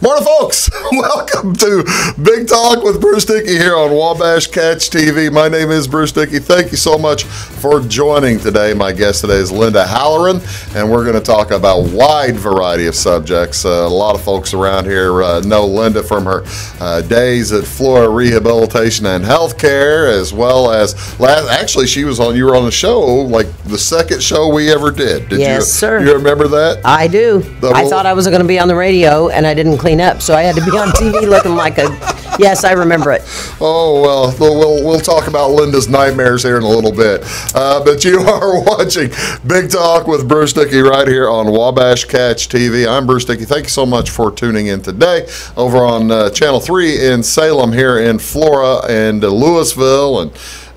Morning, folks. Welcome to Big Talk with Bruce Dickey here on Wabash Catch TV. My name is Bruce Dickey. Thank you so much for joining today. My guest today is Linda Halleran, and we're going to talk about a wide variety of subjects. A lot of folks around here know Linda from her days at Flora Rehabilitation and Healthcare, as well as actually you were on the show, like the second show we ever did. Yes, sir. You remember that? I do. I thought I was going to be on the radio, and I didn't clean up, so I had to be on TV looking like a... Yes, I remember it. Oh, well, we'll talk about Linda's nightmares here in a little bit. But you are watching Big Talk with Bruce Dickey right here on Wabash Catch TV. I'm Bruce Dickey. Thank you so much for tuning in today over on Channel 3 in Salem here in Flora and Louisville, and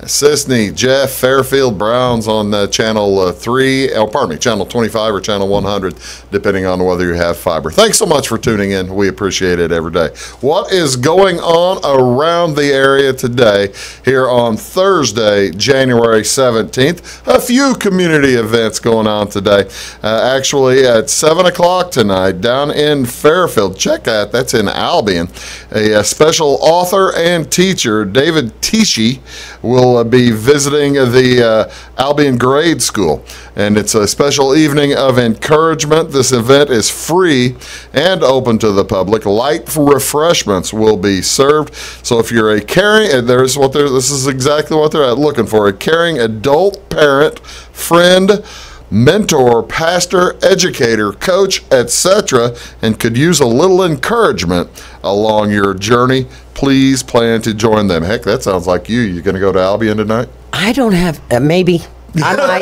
Sisney, Jeff, Fairfield, Browns on Channel 25 or Channel 100, depending on whether you have fiber. Thanks so much for tuning in. We appreciate it every day. What is going on around the area today here on Thursday, January 17th? A few community events going on today. Actually, at 7 o'clock tonight down in Fairfield. Check that. That's in Albion. A special author and teacher, David Dickey, will be visiting the Albion Grade School, and it's a special evening of encouragement. This event is free and open to the public. Light refreshments will be served. So if you're a caring, this is exactly what they're looking for: a caring adult, parent, friend, mentor, pastor, educator, coach, etc., and could use a little encouragement along your journey, please plan to join them. Heck, that sounds like you. You going to go to Albion tonight? I don't have, maybe. I might.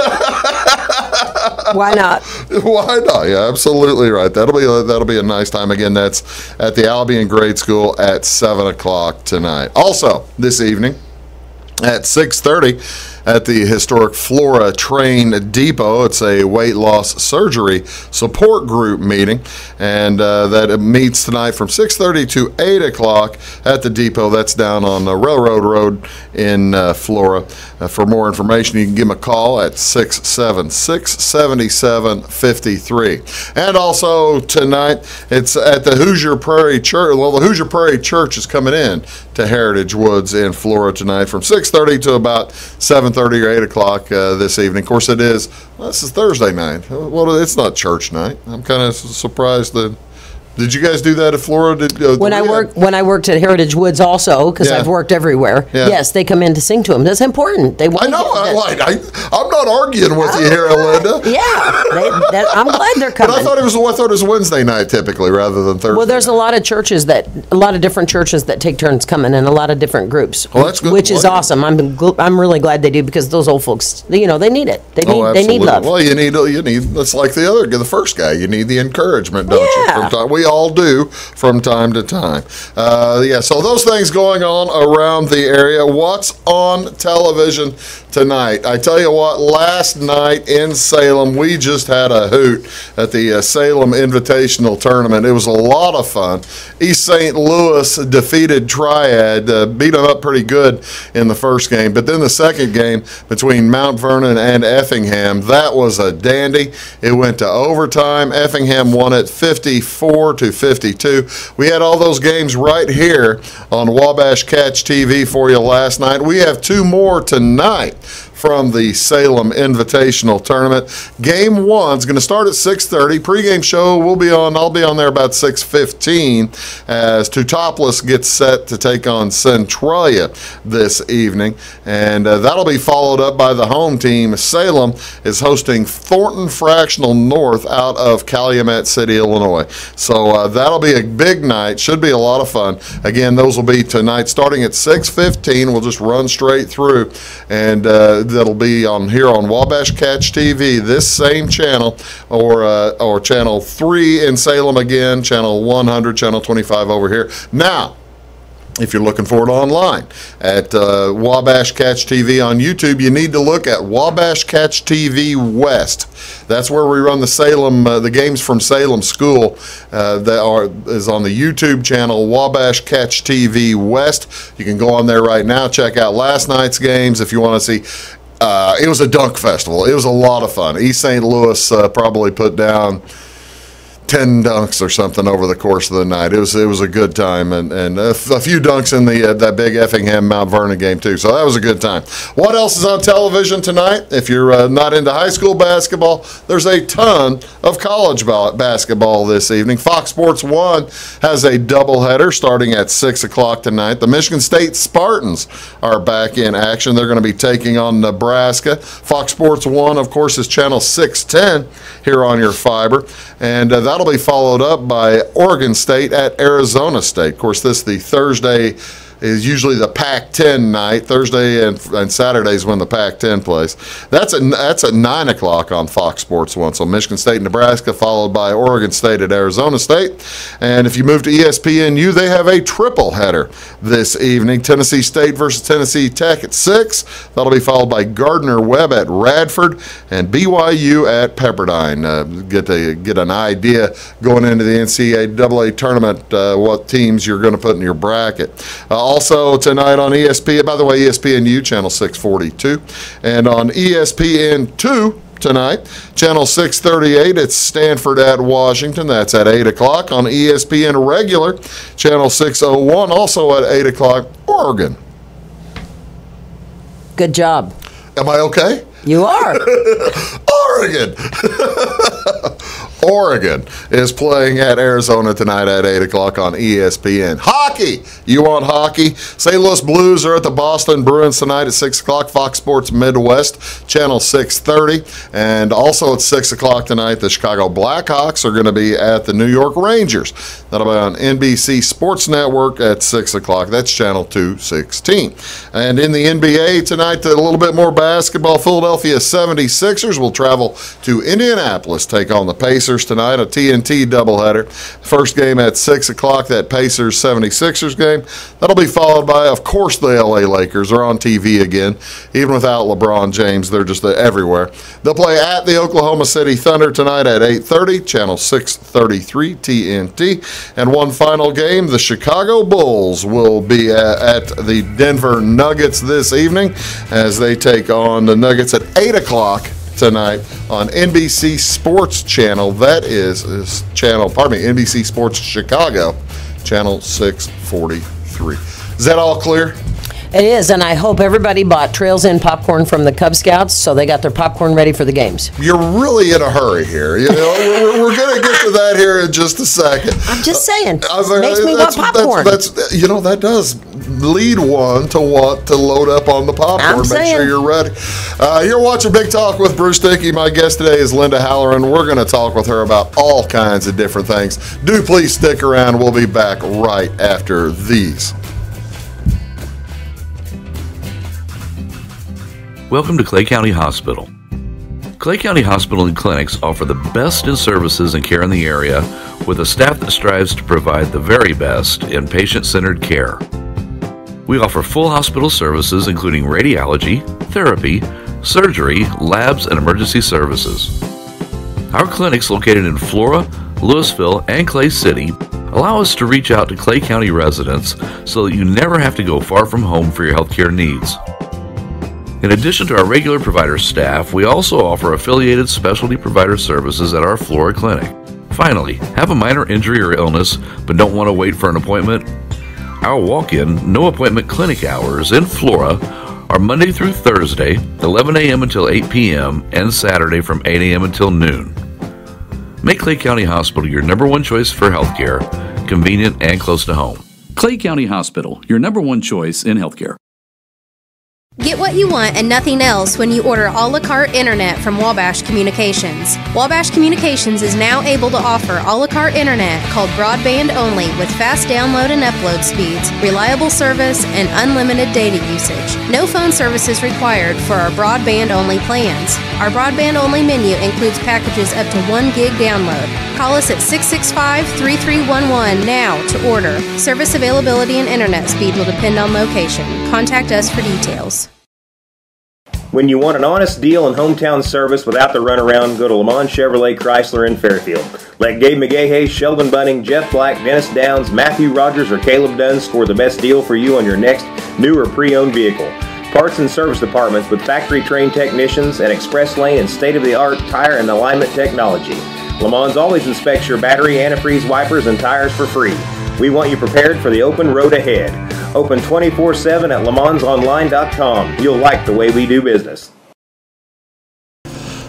Why not? Why not? Yeah, absolutely right. That'll be a nice time. Again, that's at the Albion Grade School at 7 o'clock tonight. Also, this evening at 6:30, at the historic Flora Train Depot. It's a weight loss surgery support group meeting, and that meets tonight from 6:30 to 8 o'clock at the depot. That's down on Railroad Road in Flora. For more information, you can give them a call at 676-7753. And also tonight, it's at the Hoosier Prairie Church. Well, the Hoosier Prairie Church is coming in to Heritage Woods in Flora tonight from 6:30 to about 7:30 or 8 o'clock this evening. Of course, this is Thursday night. Well, it's not church night. I'm kind of surprised that. Did you guys do that at Flora? When I worked at Heritage Woods also, because I've worked everywhere. Yeah. Yes, they come in to sing to them. That's important. They want. I know. I'm not arguing with you here, Linda. Yeah, I'm glad they're coming. But I thought it was Wednesday night typically rather than Thursday. Well, there's a lot of different churches that take turns coming, and a lot of different groups. Well, that's good. Which is awesome. I'm really glad they do, because those old folks, they need it. They need love. Well, you need. That's like the first guy. You need the encouragement, don't you? We all do from time to time. So those things going on around the area. What's on television tonight? I tell you what, last night in Salem, we just had a hoot at the Salem Invitational Tournament. It was a lot of fun. East St. Louis defeated Triad, beat them up pretty good in the first game, but then the second game between Mount Vernon and Effingham, that was a dandy. It went to overtime. Effingham won it 54-52. We had all those games right here on Wabash Catch TV for you last night. We have two more tonight from the Salem Invitational Tournament. Game 1 is going to start at 6:30. Pre-game show I'll be on there about 6:15 as Totopolis gets set to take on Centralia this evening, and that'll be followed up by the home team. Salem is hosting Thornton Fractional North out of Calumet City, Illinois. So that'll be a big night. Should be a lot of fun. Again, those will be tonight starting at 6:15. We'll just run straight through, and that'll be here on Wabash Catch TV, this same channel, or Channel 3 in Salem again, Channel 100, Channel 25 over here. Now, if you're looking for it online at Wabash Catch TV on YouTube, you need to look at Wabash Catch TV West. That's where we run the games from Salem School. Is on the YouTube channel Wabash Catch TV West. You can go on there right now, check out last night's games if you want to see. It was a dunk festival. It was a lot of fun. East St. Louis probably put down 10 dunks or something over the course of the night. It was a good time, and a few dunks in that big Effingham Mount Vernon game too. So that was a good time. What else is on television tonight? If you're not into high school basketball, there's a ton of college basketball this evening. Fox Sports 1 has a doubleheader starting at 6 o'clock tonight. The Michigan State Spartans are back in action. They're going to be taking on Nebraska. Fox Sports 1, of course, is channel 610 here on your fiber, and that'll be followed up by Oregon State at Arizona State. Of course, the Thursday is usually the Pac-10 night. Thursday and Saturday is when the Pac-10 plays. That's at 9 o'clock on Fox Sports 1. So Michigan State, Nebraska, followed by Oregon State at Arizona State. And if you move to ESPNU, they have a triple header this evening. Tennessee State versus Tennessee Tech at 6. That'll be followed by Gardner-Webb at Radford and BYU at Pepperdine. Get an idea going into the NCAA tournament what teams you're going to put in your bracket. Also tonight on ESPN, by the way, ESPNU, channel 642. And on ESPN2 tonight, channel 638, it's Stanford at Washington. That's at 8 o'clock. On ESPN regular, channel 601, also at 8 o'clock, Oregon. Good job. Am I okay? You are. Oregon. Oregon is playing at Arizona tonight at 8 o'clock on ESPN. Hockey! You want hockey? St. Louis Blues are at the Boston Bruins tonight at 6 o'clock. Fox Sports Midwest, channel 630. And also at 6 o'clock tonight, the Chicago Blackhawks are going to be at the New York Rangers. That'll be on NBC Sports Network at 6 o'clock. That's channel 216. And in the NBA tonight, a little bit more basketball. Philadelphia 76ers will travel to Indianapolis, take on the Pacers tonight, a TNT doubleheader. First game at 6 o'clock, that Pacers-76ers game. That'll be followed by, of course, the LA Lakers. They're on TV again. Even without LeBron James, they're just everywhere. They'll play at the Oklahoma City Thunder tonight at 8:30, channel 633 TNT. And one final game, the Chicago Bulls will be at the Denver Nuggets this evening as they take on the Nuggets at 8 o'clock tonight on NBC Sports Channel. That is NBC Sports Chicago, channel 643. Is that all clear? It is, and I hope everybody bought Trails End popcorn from the Cub Scouts so they got their popcorn ready for the games. You're really in a hurry here. You know, we're going to get to that here in just a second. I'm just saying. Makes me want popcorn. That does lead one to want to load up on the popcorn. Make sure you're ready. You're watching Big Talk with Bruce Dickey. My guest today is Linda Halleran. We're going to talk with her about all kinds of different things. Do please stick around. We'll be back right after these. Welcome to Clay County Hospital. Clay County Hospital and Clinics offer the best in services and care in the area with a staff that strives to provide the very best in patient-centered care. We offer full hospital services including radiology, therapy, surgery, labs, and emergency services. Our clinics located in Flora, Louisville, and Clay City allow us to reach out to Clay County residents so that you never have to go far from home for your healthcare needs. In addition to our regular provider staff, we also offer affiliated specialty provider services at our Flora clinic. Finally, have a minor injury or illness but don't want to wait for an appointment? Our walk-in, no-appointment clinic hours in Flora are Monday through Thursday, 11 a.m. until 8 p.m., and Saturday from 8 a.m. until noon. Make Clay County Hospital your number one choice for healthcare, convenient and close to home. Clay County Hospital, your number one choice in healthcare. Get what you want and nothing else when you order a la carte internet from Wabash Communications. Wabash Communications is now able to offer a la carte internet called broadband only with fast download and upload speeds, reliable service, and unlimited data usage. No phone services required for our broadband only plans. Our broadband only menu includes packages up to 1 gig download. Call us at 665-3311 now to order. Service availability and internet speed will depend on location. Contact us for details. When you want an honest deal and hometown service without the runaround, go to Lamont Chevrolet Chrysler in Fairfield. Let Gabe McGahey, Sheldon Bunning, Jeff Black, Dennis Downs, Matthew Rogers, or Caleb Dunn score the best deal for you on your next new or pre-owned vehicle. Parts and service departments with factory-trained technicians and express lane and state-of-the-art tire and alignment technology. Le Mans always inspects your battery, antifreeze, wipers, and tires for free. We want you prepared for the open road ahead. Open 24/7 at lemansonline.com. You'll like the way we do business.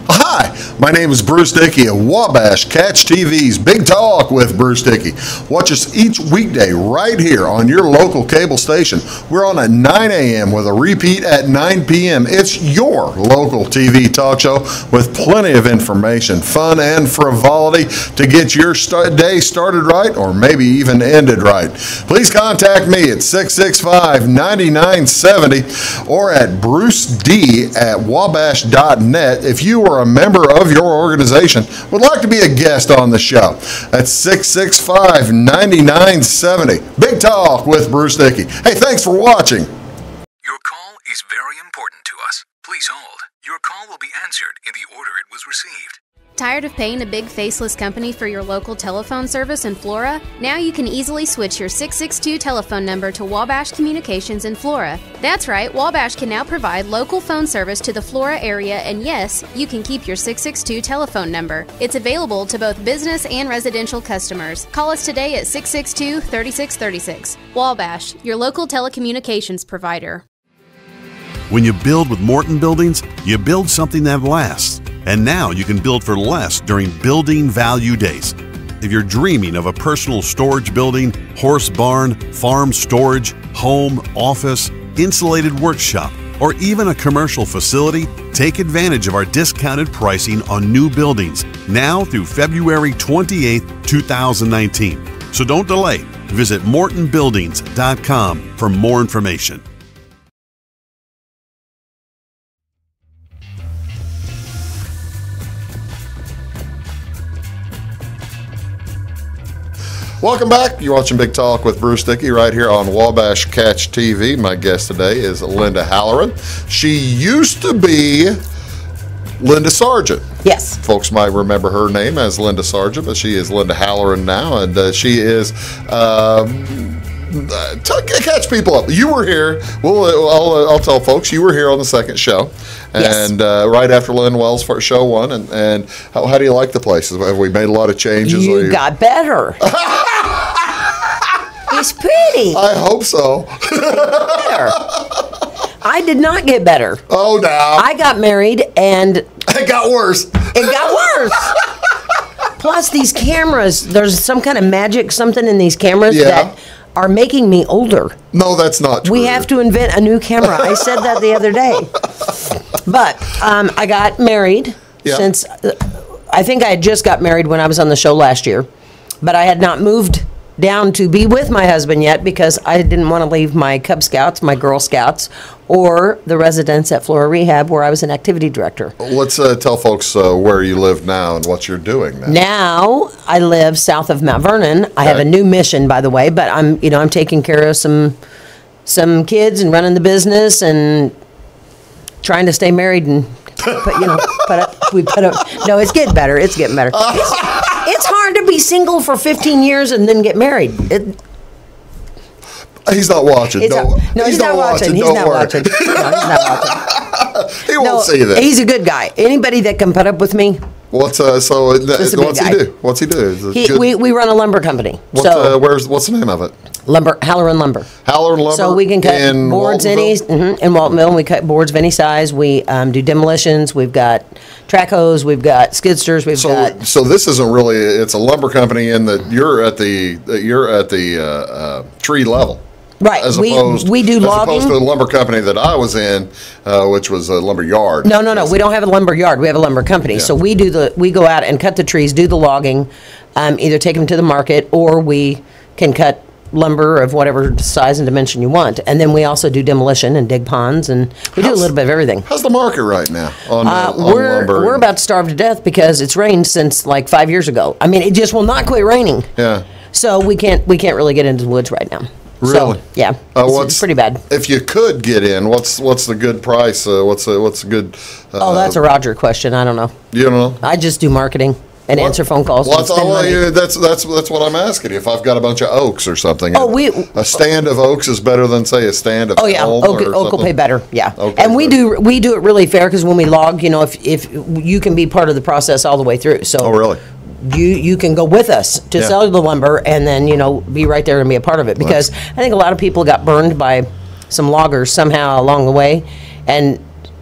Hi, my name is Bruce Dickey of Wabash Catch TV's Big Talk with Bruce Dickey. Watch us each weekday right here on your local cable station. We're on at 9 a.m. with a repeat at 9 p.m. It's your local TV talk show with plenty of information, fun, and frivolity to get your day started right or maybe even ended right. Please contact me at 665-9970 or at bruced@wabash.net if you are a member of your organization would like to be a guest on the show. That's 665-9970. Big Talk with Bruce Dickey. Hey, thanks for watching. Your call is very important to us. Please hold. Your call will be answered in the order it was received. Tired of paying a big faceless company for your local telephone service in Flora? Now you can easily switch your 662 telephone number to Wabash Communications in Flora. That's right, Wabash can now provide local phone service to the Flora area, and yes, you can keep your 662 telephone number. It's available to both business and residential customers. Call us today at 662-3636. Wabash, your local telecommunications provider. When you build with Morton Buildings, you build something that lasts. And now you can build for less during Building Value Days. If you're dreaming of a personal storage building, horse barn, farm storage, home, office, insulated workshop, or even a commercial facility, take advantage of our discounted pricing on new buildings now through February 28, 2019. So don't delay. Visit mortonbuildings.com for more information. Welcome back. You're watching Big Talk with Bruce Dickey right here on Wabash Catch TV. My guest today is Linda Halleran. She used to be Linda Sargent. Yes. Folks might remember her name as Linda Sargent, but she is Linda Halleran now, and she is catch people up. You were here. I'll tell folks you were here on the second show, and right after Lynn Wells' first show one. And how do you like the place? Have we made a lot of changes? You got better. He's pretty. I hope so. I did not get better. Oh, no. I got married and it got worse. It got worse. Plus, these cameras, there's some kind of magic, something in these cameras that are making me older. No, that's not true. We have to invent a new camera. I said that the other day. But I got married since, I think I had just got married when I was on the show last year. But I had not moved down to be with my husband yet because I didn't want to leave my Cub Scouts, my Girl Scouts, or the residence at Flora Rehab where I was an activity director. Let's tell folks where you live now and what you're doing now. Now I live south of Mount Vernon. I have a new mission, by the way, but I'm taking care of some kids and running the business and trying to stay married and no, it's getting better. It's getting better. It's hard to be single for 15 years and then get married. He's not watching. He's not watching. He's not watching. He won't see that. He's a good guy. Anybody that can put up with me. What's he do? What's he do? We run a lumber company. What's the name of it? Halleran Lumber. Halleran Lumber. So we can cut boards in Waltonville. We cut boards of any size. We do demolitions. We've got track hose. We've got skidsters. So this isn't really. It's a lumber company in that you're at the tree level. Right. We do logging. As opposed to the lumber company that I was in, which was a lumber yard. No. We don't have a lumber yard. We have a lumber company. Yeah. So we go out and cut the trees, do the logging, either take them to the market or we can cut lumber of whatever size and dimension you want. And then we also do demolition and dig ponds, and we do a little bit of everything. How's the market right now on lumber? We're about to starve to death because it's rained since like 5 years ago. I mean, it just will not quit raining. Yeah. So we can't really get into the woods right now. Really? So, yeah. It's pretty bad. If you could get in, what's the good price? What's the good? That's a Roger question. I don't know. You don't know? I just do marketing and answer phone calls. Well, that's what I'm asking you. If I've got a bunch of oaks or something, a stand of oaks is better than say a stand of elm oak will pay better. Yeah, and we do it really fair because when we log, if you can be part of the process all the way through. So really? you can go with us to sell the lumber, and then be right there and be a part of it, because I think a lot of people got burned by some loggers somehow along the way, and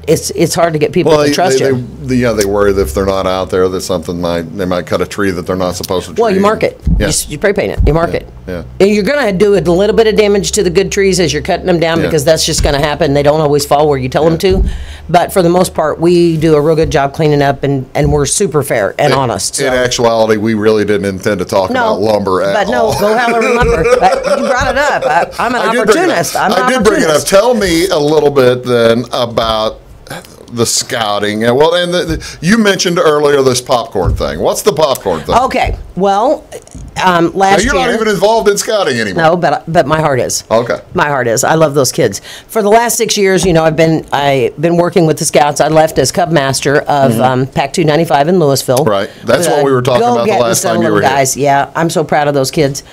it's hard to get people to trust you. They worry that if they're not out there, that they might cut a tree that they're not supposed to. Well, you mark it. You spray paint it. You mark it. Yeah. And you're going to do a little bit of damage to the good trees as you're cutting them down, because that's just going to happen. They don't always fall where you tell them to, but for the most part, we do a real good job cleaning up, and we're super fair and honest. So. In actuality, we really didn't intend to talk about lumber at all. Go Halleran lumber. You brought it up. I'm an opportunist. I did bring it up. Tell me a little bit then about the scouting. Well, and you mentioned earlier this popcorn thing. What's the popcorn thing? Okay. Well, last year... You're not even involved in scouting anymore. No, but my heart is. Okay. My heart is. I love those kids. For the last 6 years, I've been working with the Scouts. I left as Cub Master of PAC 295 in Louisville. Right. That's what we were talking about the last time you were guys. Here. Yeah, I'm so proud of those kids.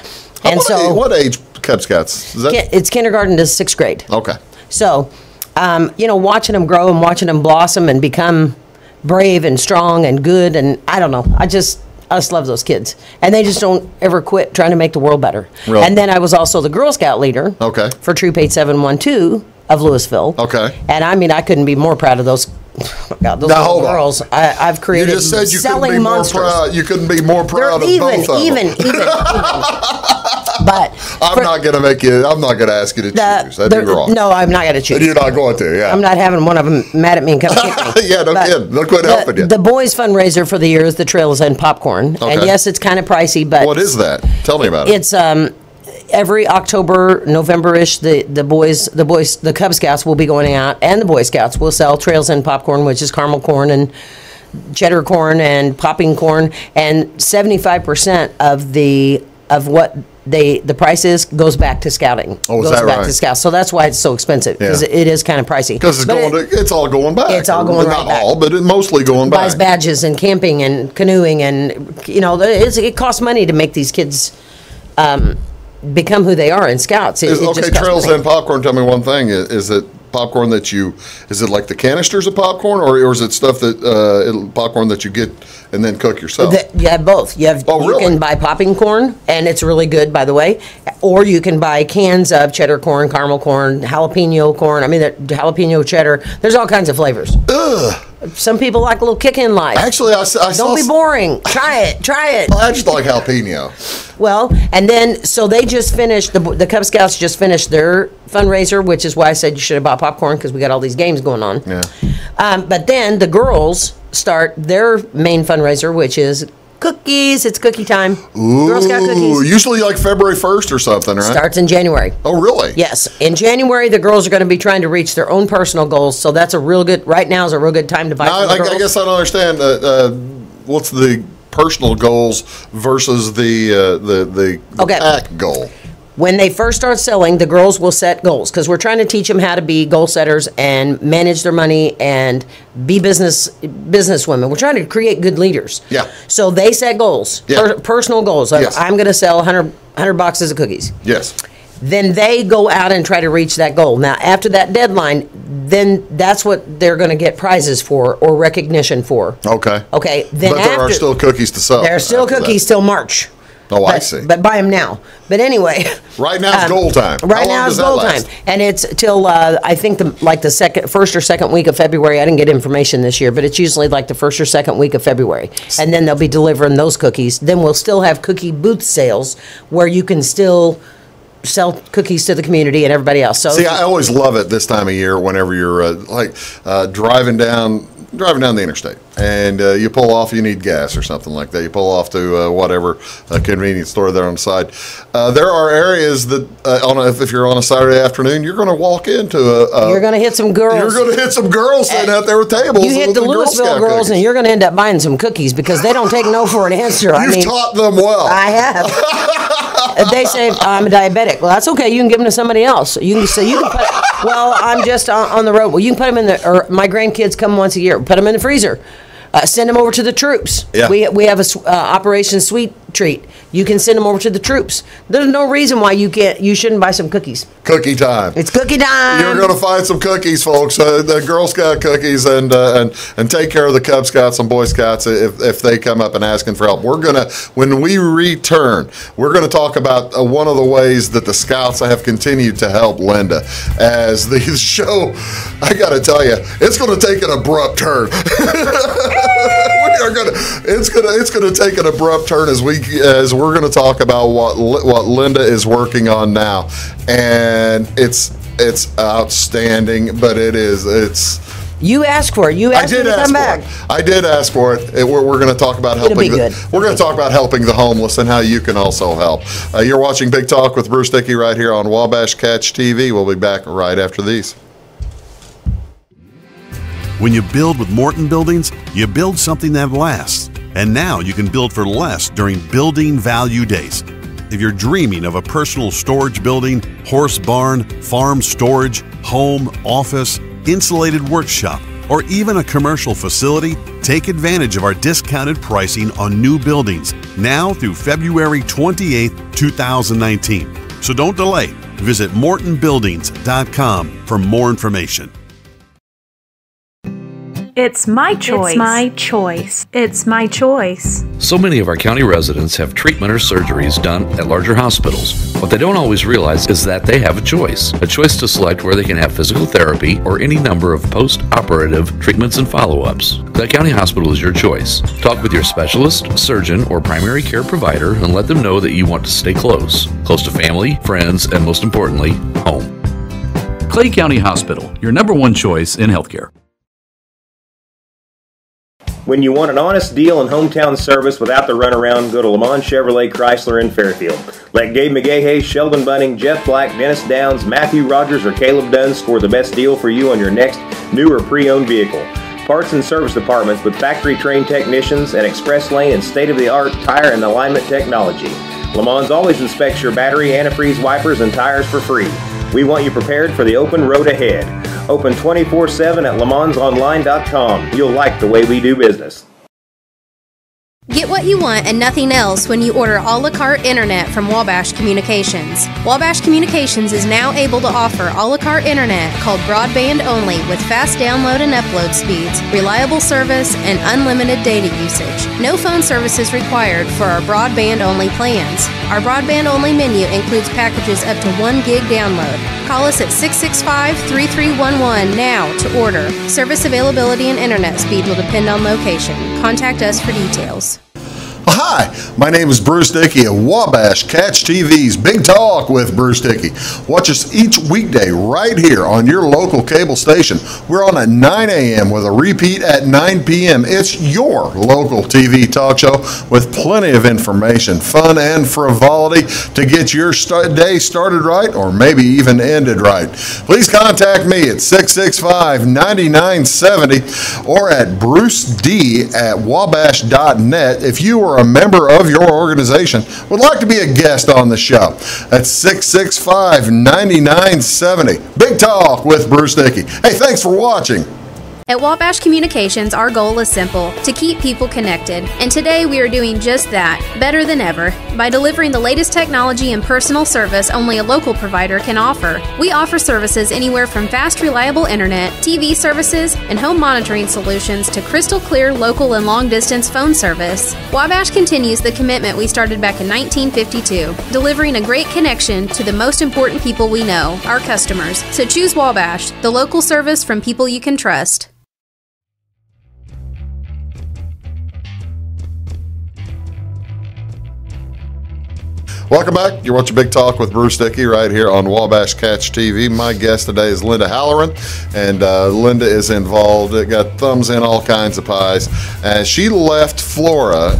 What age Cub Scouts? It's kindergarten to 6th grade. Okay. So... watching them grow and watching them blossom and become brave and strong and good, and I don't know. I just love those kids, and they just don't ever quit trying to make the world better. Really? And then I was also the Girl Scout leader. Okay. For Troop 8712 of Louisville. Okay. And I couldn't be more proud of those. Oh my God, those little girls. I've created. You just said you selling couldn't be monsters. more proud. You couldn't be more proud of both of them. Even. But I'm not going to ask you to choose. That'd be wrong. No, I'm not going to choose. You're not going to, yeah. I'm not having one of them mad at me and come kick me. Yeah, no kidding. They'll quit helping you. The boys' fundraiser for the year is the Trails and Popcorn. Okay. And yes, it's kind of pricey, but... What is that? Tell me about it. It's every October, November-ish, the Cub Scouts will be going out, and the Boy Scouts will sell Trails and Popcorn, which is caramel corn and cheddar corn and popping corn, and 75% of what the price goes back to scouting. Oh, is goes that back right? To scouts. So that's why it's so expensive, because it is kind of pricey. Because it's all going back. It's all going right back. Not all, but mostly going back. Buys badges and camping and canoeing, and it costs money to make these kids become who they are in scouts. Trails and Popcorn. Tell me one thing: is it popcorn is it like the canisters of popcorn, or is it stuff that popcorn that you get and then cook yourself? You have both. You can buy popping corn, and it's really good, by the way, or you can buy cans of cheddar corn, caramel corn, jalapeno corn. Jalapeno cheddar. There's all kinds of flavors. Ugh. Some people like a little kick in life. Actually, don't be boring. Try it. I just like jalapeno. Well, and then so they just finished the Cub Scouts just finished their fundraiser, which is why I said you should have bought popcorn, because we got all these games going on. Yeah. But then the girls start their main fundraiser, which is cookies. It's cookie time. Ooh, Girl Scout cookies. Usually like February 1st or something, right? Starts in January. Oh, really? Yes. In January, the girls are going to be trying to reach their own personal goals, so that's right now is a real good time to buy for the girls. I guess I don't understand. What's the personal goals versus the pack goal? When they first start selling, the girls will set goals, because we're trying to teach them how to be goal setters and manage their money and be business women. We're trying to create good leaders. Yeah. So they set goals, personal goals. Like, yes. I'm going to sell 100 boxes of cookies. Yes. Then they go out and try to reach that goal. Now, after that deadline, then that's what they're going to get prizes for or recognition for. Okay. Okay. Then but there are still cookies to sell. There are still cookies till March. Oh, I see. But buy them now. But anyway. Right now is goal time. Right now is goal time. And it's till, I think, the first or second week of February. I didn't get information this year, but it's usually like the first or second week of February. And then they'll be delivering those cookies. Then we'll still have cookie booth sales where you can still sell cookies to the community and everybody else. So, see, I always love it this time of year whenever you're driving down the interstate, and you pull off, you need gas or something like that. You pull off to whatever convenience store there on the side. There are areas that, if you're on a Saturday afternoon, you're going to walk into you're going to hit some girls. You're going to hit some girls sitting out there with tables. You hit the Louisville girls, and you're going to end up buying some cookies, because they don't take no for an answer. You've taught them well. I have. They say, I'm a diabetic. Well, that's okay. You can give them to somebody else. You can put. Well, I'm just on the road. Well, you can put them in or my grandkids come once a year. Put them in the freezer. Send them over to the troops. Yeah. We have a Operation Sweet treat. You can send them over to the troops. There's no reason why you shouldn't buy some cookies. Cookie time. It's cookie time. You're going to find some cookies, folks. The Girl Scout cookies, and take care of the Cub Scouts and Boy Scouts if they come up and asking for help. When we return, we're going to talk about one of the ways that the Scouts have continued to help Linda. As the show, I got to tell you, it's going to take an abrupt turn. It's going to take an abrupt turn as we're going to talk about what Linda is working on now, and it's outstanding. But it's. You asked for it. You asked me to come back. I did ask for it. We're going to talk about helping. We're going to talk about helping the homeless and how you can also help. You're watching Big Talk with Bruce Dickey right here on Wabash Catch TV. We'll be back right after these. When you build with Morton Buildings, you build something that lasts. And now you can build for less during Building Value Days. If you're dreaming of a personal storage building, horse barn, farm storage, home, office, insulated workshop, or even a commercial facility, take advantage of our discounted pricing on new buildings now through February 28, 2019. So don't delay. Visit mortonbuildings.com for more information. It's my choice. It's my choice. It's my choice. So many of our county residents have treatment or surgeries done at larger hospitals. What they don't always realize is that they have a choice to select where they can have physical therapy or any number of post-operative treatments and follow-ups. Clay County Hospital is your choice. Talk with your specialist, surgeon, or primary care provider and let them know that you want to stay close to family, friends, and most importantly, home. Clay County Hospital, your number one choice in healthcare. When you want an honest deal and hometown service without the runaround, go to Lamont Chevrolet Chrysler in Fairfield. Let Gabe McGahey, Sheldon Bunning, Jeff Black, Dennis Downs, Matthew Rogers, or Caleb Dunn score the best deal for you on your next new or pre-owned vehicle. Parts and service departments with factory-trained technicians and express lane and state-of-the-art tire and alignment technology. Lamont always inspects your battery, antifreeze, wipers, and tires for free. We want you prepared for the open road ahead. Open 24/7 at LeMansOnline.com. You'll like the way we do business. Get what you want and nothing else when you order a la carte internet from Wabash Communications. Wabash Communications is now able to offer a la carte internet called broadband only with fast download and upload speeds, reliable service, and unlimited data usage. No phone service is required for our broadband only plans. Our broadband only menu includes packages up to 1 gig download. Call us at 665-3311 now to order. Service availability and internet speed will depend on location. Contact us for details. Hi, my name is Bruce Dickey of Wabash Catch TV's Big Talk with Bruce Dickey. Watch us each weekday right here on your local cable station. We're on at 9 a.m. with a repeat at 9 p.m. It's your local TV talk show with plenty of information, fun, and frivolity to get your day started right or maybe even ended right. Please contact me at 665-9970 or at bruced@wabash.net if you are a member of your organization would like to be a guest on the show. That's 665-9970. Big Talk with Bruce Dickey. Hey, thanks for watching. At Wabash Communications, our goal is simple, to keep people connected. And today we are doing just that, better than ever, by delivering the latest technology and personal service only a local provider can offer. We offer services anywhere from fast, reliable internet, TV services, and home monitoring solutions to crystal clear local and long-distance phone service. Wabash continues the commitment we started back in 1952, delivering a great connection to the most important people we know, our customers. So choose Wabash, the local service from people you can trust. Welcome back. You're watching Big Talk with Bruce Dickey right here on Wabash Catch TV. My guest today is Linda Halleran, and Linda is involved. Got thumbs in all kinds of pies. She left Flora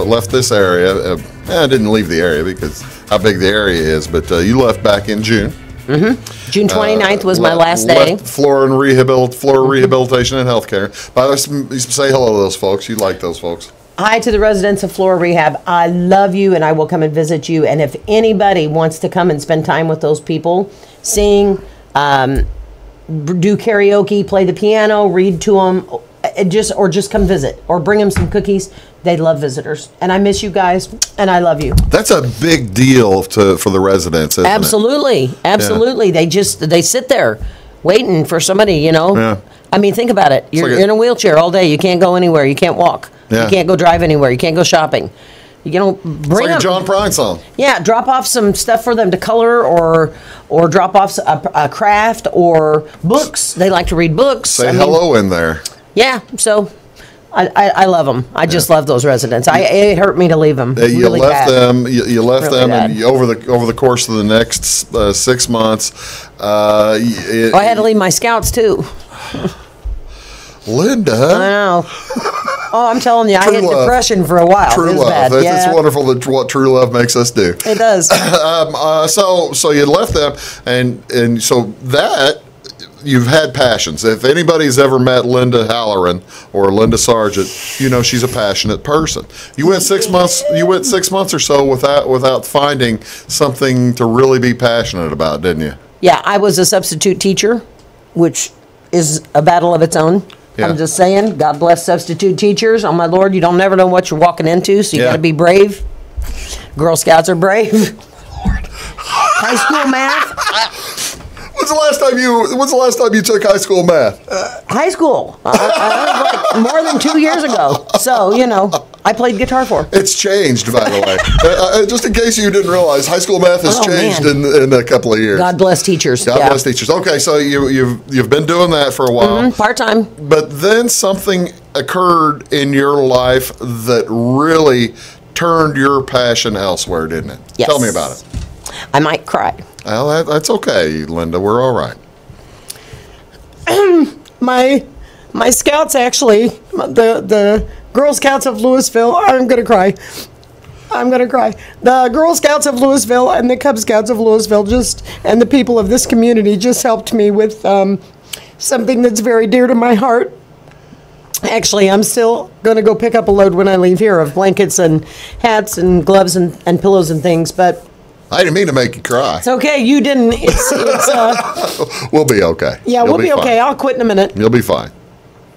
left this area. Didn't leave the area because how big the area is, but you left back in June. Mm-hmm. June 29th was my last day. Left Flora Rehabilitation and Healthcare. By the way, you say hello to those folks. You like those folks. Hi to the residents of Flora Rehab. I love you, and I will come and visit you. And if anybody wants to come and spend time with those people, sing, do karaoke, play the piano, read to them, just come visit or bring them some cookies. They love visitors, and I miss you guys, and I love you. That's a big deal for the residents, isn't Absolutely. it? Absolutely. Yeah. They sit there waiting for somebody, Yeah. I mean, think about it. You're in a wheelchair all day. You can't go anywhere. You can't walk. Yeah. You can't go drive anywhere. You can't go shopping. Bring it's like a John Prine song. Yeah, drop off some stuff for them to color, or drop off a craft or books. They like to read books. Say hello in there. Yeah, so I love them. I just love those residents. It hurt me to leave them. You really left bad. them. You left Really them, bad. and over the course of the next 6 months, I had to leave my scouts too. Linda. I know. Oh, I'm telling you, I had depression for a while. True it was love. bad. It's wonderful what true love makes us do. It does. So you left them, and so that you've had passions. If anybody's ever met Linda Halleran or Linda Sargent, she's a passionate person. You went 6 months. You went 6 months or so without finding something to really be passionate about, didn't you? Yeah, I was a substitute teacher, which is a battle of its own. Yeah. I'm just saying, God bless substitute teachers. Oh, my Lord, you don't never know what you're walking into, so you got to be brave. Girl Scouts are brave. Lord. High school math. When's the last time you took high school math? High school. Like more than 2 years ago. So, I played guitar for. It's changed, by the way. Just in case you didn't realize, high school math has changed in a couple of years. God bless teachers. God bless teachers. Okay, so you've been doing that for a while. Part-time. But then something occurred in your life that really turned your passion elsewhere, didn't it? Yes. Tell me about it. I might cry. Well, that's okay, Linda. We're all right. My scouts, actually, the Girl Scouts of Louisville, I'm going to cry. The Girl Scouts of Louisville and the Cub Scouts of Louisville and the people of this community just helped me with something that's very dear to my heart. Actually, I'm still going to go pick up a load when I leave here of blankets and hats and gloves and pillows and things, but I didn't mean to make you cry. it's okay. You didn't. We'll be okay. Yeah, we'll be okay. I'll quit in a minute. You'll be fine.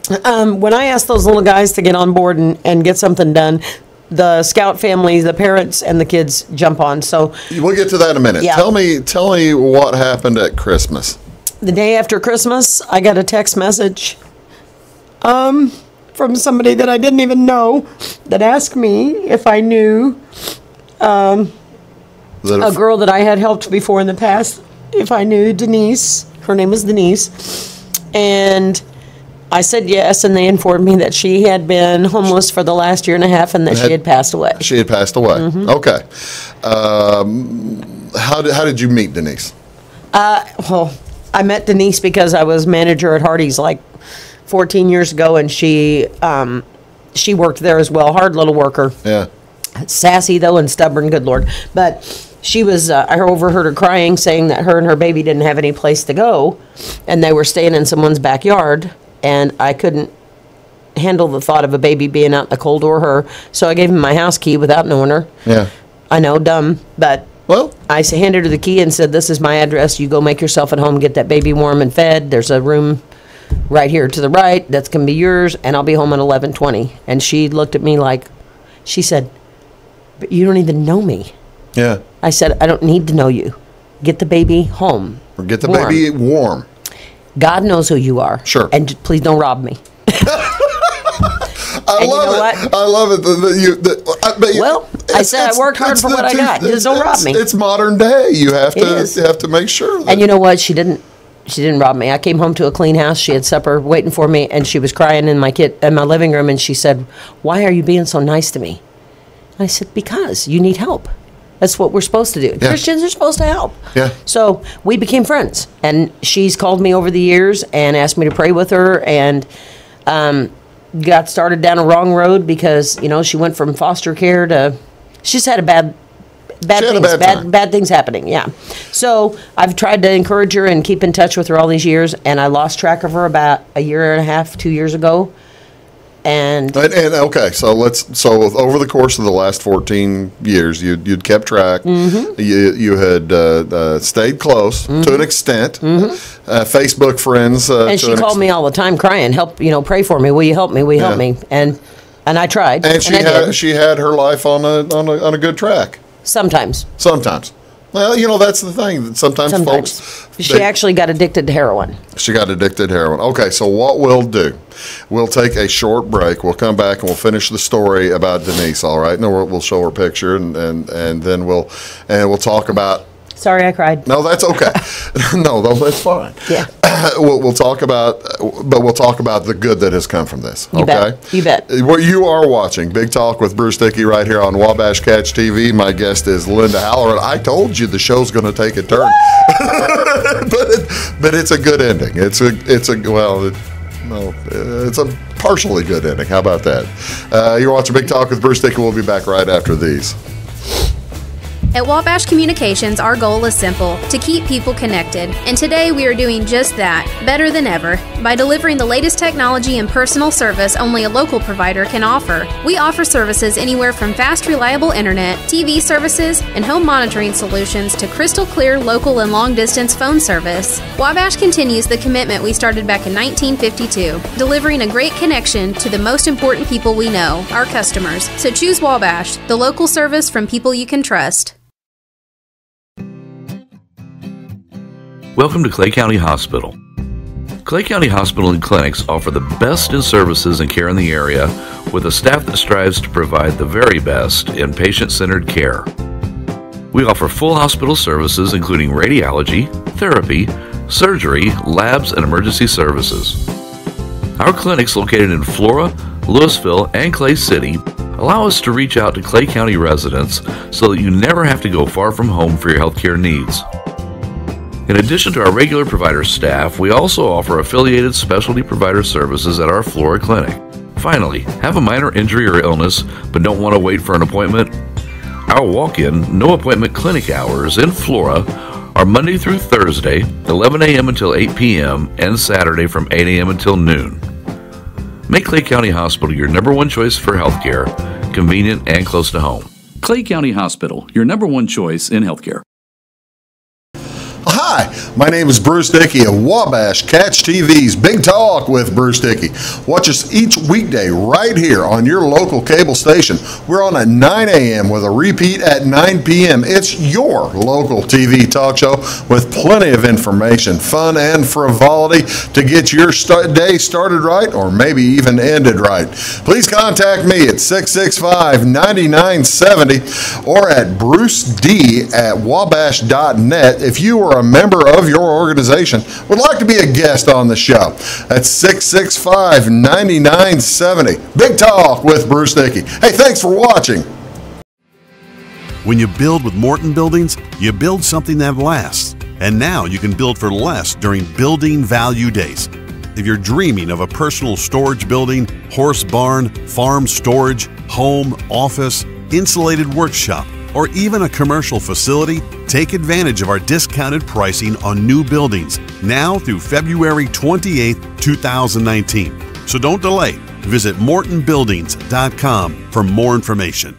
When I asked those little guys to get on board and get something done, the scout families, the parents, and the kids jump on. So we'll get to that in a minute. Yeah. Tell me what happened at Christmas. The day after Christmas, I got a text message from somebody that I didn't even know that asked me if I knew a girl that I had helped before in the past, if I knew Denise. Her name was Denise. And I said yes, and they informed me that she had been homeless for the last year and a half and that she had passed away. She had passed away. Mm-hmm. Okay. How did you meet Denise? Well, I met Denise because I was manager at Hardee's like 14 years ago, and she worked there as well. Hard little worker. Yeah. Sassy, though, and stubborn, good Lord. But she was, I overheard her crying, saying that her and her baby didn't have any place to go, and they were staying in someone's backyard, and I couldn't handle the thought of a baby being out in the cold or her, so I gave him my house key without knowing her. Yeah. I know, dumb, but I handed her the key and said, this is my address. You go make yourself at home, get that baby warm and fed. There's a room right here to the right that's going to be yours, and I'll be home at 11:20. And she looked at me like, she said, but you don't even know me. Yeah. I said, I don't need to know you. Get the baby home. Or get the baby warm. God knows who you are. Sure. And please don't rob me. I love it. Well, I said I worked hard for what I got. Just don't rob me. It's modern day. You have to make sure. And you know what? She didn't rob me. I came home to a clean house. She had supper waiting for me, and she was crying in my living room. And she said, "Why are you being so nice to me?" I said, because you need help. That's what we're supposed to do. Yeah. Christians are supposed to help. Yeah. So we became friends. And she's called me over the years and asked me to pray with her, and got started down a wrong road because, she went from foster care to, she's had bad things happening. Yeah. So I've tried to encourage her and keep in touch with her all these years, and I lost track of her about a year and a half, 2 years ago. And okay, so over the course of the last 14 years, you'd kept track. Mm-hmm. You had stayed close to an extent. Facebook friends. And she called me all the time crying, help, pray for me. Will you help me? Will you help me? And I tried. And she had her life on a good track. Sometimes. Well, that's the thing. Sometimes folks... She actually got addicted to heroin. She got addicted to heroin. Okay, so what we'll do, we'll take a short break. We'll come back and we'll finish the story about Denise, all right? No, we'll show her picture, and then we'll talk about... Sorry, I cried. No, that's okay. No, that's fine. Yeah. We'll talk about the good that has come from this. Okay. You bet. What you are watching, Big Talk with Bruce Dickey right here on Wabash Catch TV. My guest is Linda Halleran. I told you the show's going to take a turn, but it's a good ending. It's a partially good ending. How about that? You're watching Big Talk with Bruce Dickey. We'll be back right after these. At Wabash Communications, our goal is simple, to keep people connected. And today we are doing just that, better than ever, by delivering the latest technology and personal service only a local provider can offer. We offer services anywhere from fast, reliable internet, TV services, and home monitoring solutions to crystal clear local and long-distance phone service. Wabash continues the commitment we started back in 1952, delivering a great connection to the most important people we know, our customers. So choose Wabash, the local service from people you can trust. Welcome to Clay County Hospital. Clay County Hospital and Clinics offer the best in services and care in the area with a staff that strives to provide the very best in patient-centered care. We offer full hospital services including radiology, therapy, surgery, labs, and emergency services. Our clinics located in Flora, Louisville, and Clay City allow us to reach out to Clay County residents so that you never have to go far from home for your healthcare needs. In addition to our regular provider staff, we also offer affiliated specialty provider services at our Flora clinic. Finally, have a minor injury or illness but don't want to wait for an appointment? Our walk-in, no-appointment clinic hours in Flora are Monday through Thursday, 11 a.m. until 8 p.m., and Saturday from 8 a.m. until noon. Make Clay County Hospital your number one choice for healthcare, convenient and close to home. Clay County Hospital, your number one choice in healthcare. Hi, my name is Bruce Dickey of Wabash Catch TV's Big Talk with Bruce Dickey. Watch us each weekday right here on your local cable station. We're on at 9 a.m. with a repeat at 9 p.m. It's your local TV talk show with plenty of information, fun, and frivolity to get your day started right or maybe even ended right. Please contact me at 665-9970 or at bruced@wabash.net if you are a member of your organization would like to be a guest on the show. That's 665-9970. Big Talk with Bruce Dickey. Hey, thanks for watching. When you build with Morton Buildings, you build something that lasts. And now you can build for less during Building Value Days. If you're dreaming of a personal storage building, horse barn, farm storage, home, office, insulated workshop, or even a commercial facility, take advantage of our discounted pricing on new buildings now through February 28, 2019. So don't delay. Visit mortonbuildings.com for more information.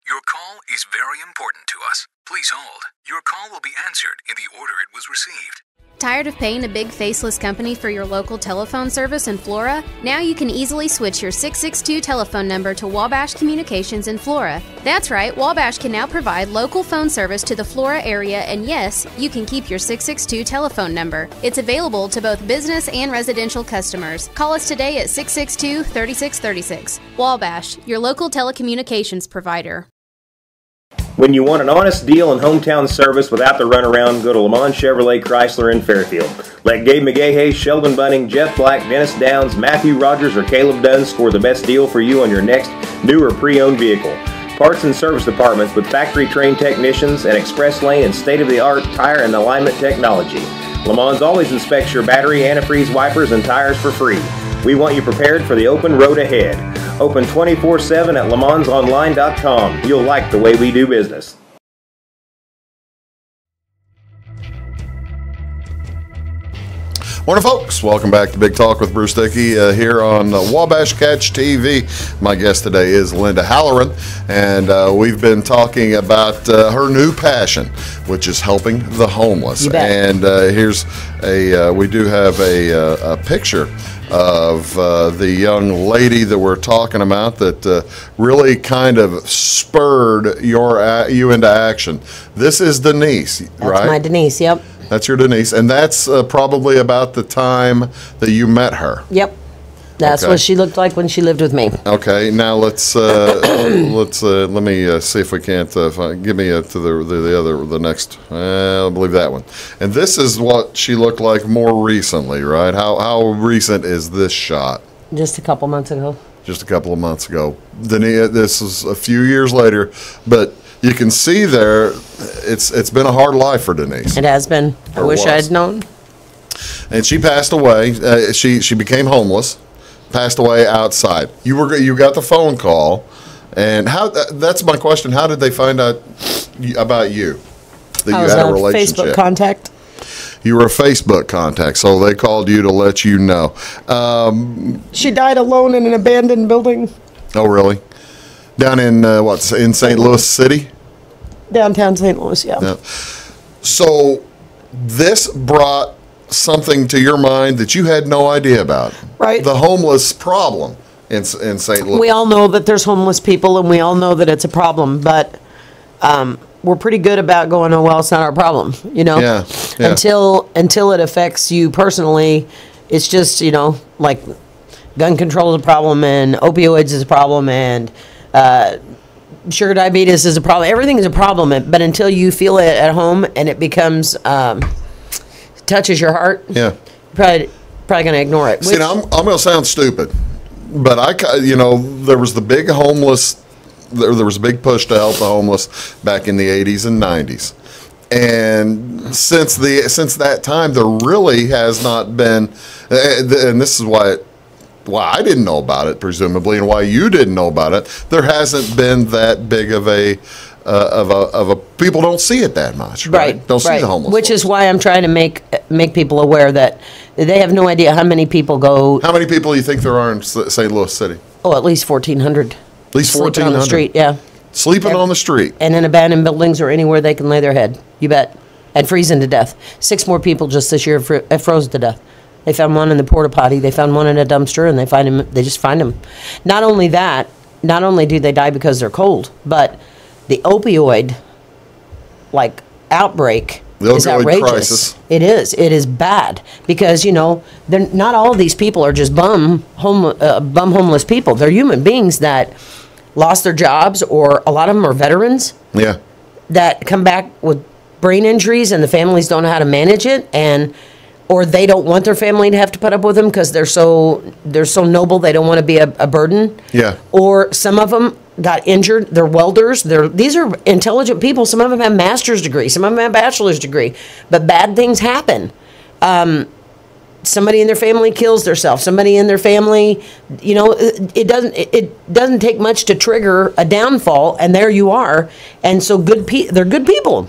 Your call is very important to us. Please hold. Your call will be answered in the order it was received. Tired of paying a big faceless company for your local telephone service in Flora? Now you can easily switch your 662 telephone number to Wabash Communications in Flora. That's right, Wabash can now provide local phone service to the Flora area, and yes, you can keep your 662 telephone number. It's available to both business and residential customers. Call us today at 662-3636. Wabash, your local telecommunications provider. When you want an honest deal and hometown service without the runaround, go to Lamont Chevrolet Chrysler in Fairfield. Let Gabe McGahey, Sheldon Bunning, Jeff Black, Dennis Downs, Matthew Rogers, or Caleb Dunn score the best deal for you on your next new or pre-owned vehicle. Parts and service departments with factory-trained technicians and express lane and state-of-the-art tire and alignment technology. Lamont always inspects your battery, antifreeze, wipers, and tires for free. We want you prepared for the open road ahead. Open 24/7 at LeMansOnline.com. You'll like the way we do business. Morning, folks. Welcome back to Big Talk with Bruce Dickey here on Wabash Catch TV. My guest today is Linda Halleran, and we've been talking about her new passion, which is helping the homeless. And here's we do have a picture of the young lady that we're talking about that really kind of spurred you into action. This is Denise, right? That's my Denise, yep. That's your Denise, and that's probably about the time that you met her. Yep, that's what she looked like when she lived with me. Okay, now let's let me see if we can't give me to the next. I believe that one. And this is what she looked like more recently, right? How recent is this shot? Just a couple months ago. Just a couple of months ago. Denise, this is a few years later, but you can see there, it's been a hard life for Denise. It has been. I wish I had known. And she passed away. She became homeless, passed away outside. You got the phone call, and that's my question. How did they find out about you? That you had a relationship. Facebook contact. You were a Facebook contact, so they called you to let you know. She died alone in an abandoned building. Oh, really? Down in in St. Louis City? Downtown St. Louis, yeah. So this brought something to your mind that you had no idea about. Right. The homeless problem in St. Louis. We all know that there's homeless people, and we all know that it's a problem, but we're pretty good about going, oh, well, it's not our problem, you know? Yeah. Until it affects you personally, it's just, like gun control is a problem, and opioids is a problem, and sugar diabetes is a problem. Everything is a problem, but until you feel it at home and it becomes touches your heart, you're probably going to ignore it. See, now, I'm going to sound stupid, but there was the big homeless. There was a big push to help the homeless back in the 80s and 90s, and since that time, there really has not been. And this is why I didn't know about it, presumably, and why you didn't know about it. There hasn't been that big of a people don't see it that much, right? Don't see the homeless, which is why I'm trying to make people aware that they have no idea how many people go. How many people do you think there are in St. Louis City? Oh, at least 1,400. At least 1,400 sleeping on the street, yeah. Sleeping on the street, and in abandoned buildings or anywhere they can lay their head. You bet. And freezing to death. 6 more people just this year have frozen to death. They found one in the porta potty. They found one in a dumpster, and they just find him. Not only that, not only do they die because they're cold, but the opioid outbreak is outrageous. Crisis. It is bad because not all of these people are just bum homeless people. They're human beings that lost their jobs, or a lot of them are veterans. Yeah. That come back with brain injuries, and the families don't know how to manage it, or they don't want their family to have to put up with them because they're so noble they don't want to be a burden. Yeah. Or some of them got injured. They're welders. These are intelligent people. Some of them have master's degree. Some of them have bachelor's degree. But bad things happen. Somebody in their family kills themselves. Somebody in their family, it doesn't take much to trigger a downfall, and there you are. And so they're good people.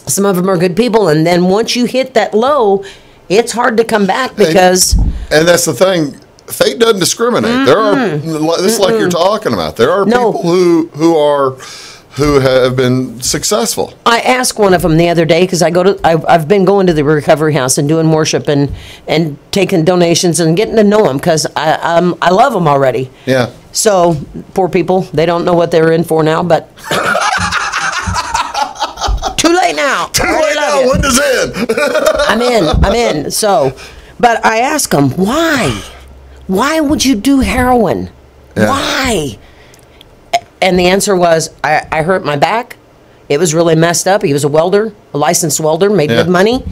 Some of them are good people, and then once you hit that low, it's hard to come back because. And that's the thing. Fate doesn't discriminate. Mm-hmm. There are. This is like you're talking about. There are people who have been successful. I asked one of them the other day because I've been going to the recovery house and doing worship and taking donations and getting to know them because I love them already. Yeah. So poor people, they don't know what they're in for now, but too late now. Too late now. Windows in. I'm in. So, but I asked them why. Why would you do heroin? Yeah. Why? And the answer was, I hurt my back. It was really messed up. He was a welder, a licensed welder, made good money.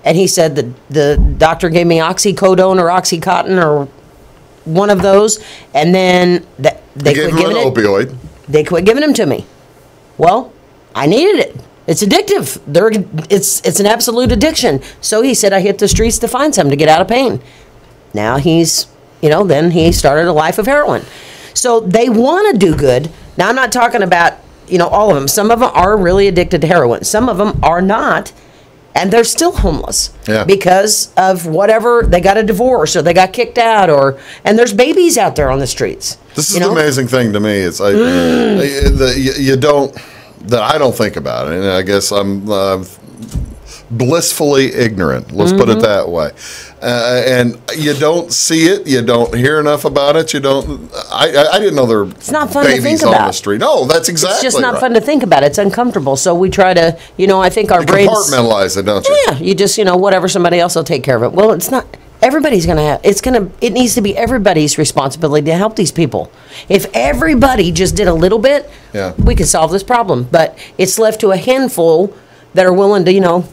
And he said the doctor gave me oxycodone or Oxycontin or one of those. And then they quit giving it. Opioid. They quit giving them to me. Well, I needed it. It's addictive. It's an absolute addiction. So he said I hit the streets to find something to get out of pain. Now then he started a life of heroin. So they want to do good. Now, I'm not talking about, all of them. Some of them are really addicted to heroin. Some of them are not. and they're still homeless Yeah. because of whatever, they got a divorce or they got kicked out, and there's babies out there on the streets. This is the amazing thing to me. It's you don't, that I don't think about it, and I guess I'm blissfully ignorant. Let's put it that way. And you don't see it. You don't hear enough about it. You don't. I didn't know there were not fun to babies think on about. the street. No, that's exactly. It's just not right. fun to think about. It's uncomfortable. So we try to, I think our You brains compartmentalize it, don't you? Yeah, you just, whatever, somebody else will take care of it. Well, it's not. Everybody's going to have, it needs to be everybody's responsibility to help these people. If everybody just did a little bit, we could solve this problem. But it's left to a handful that are willing to,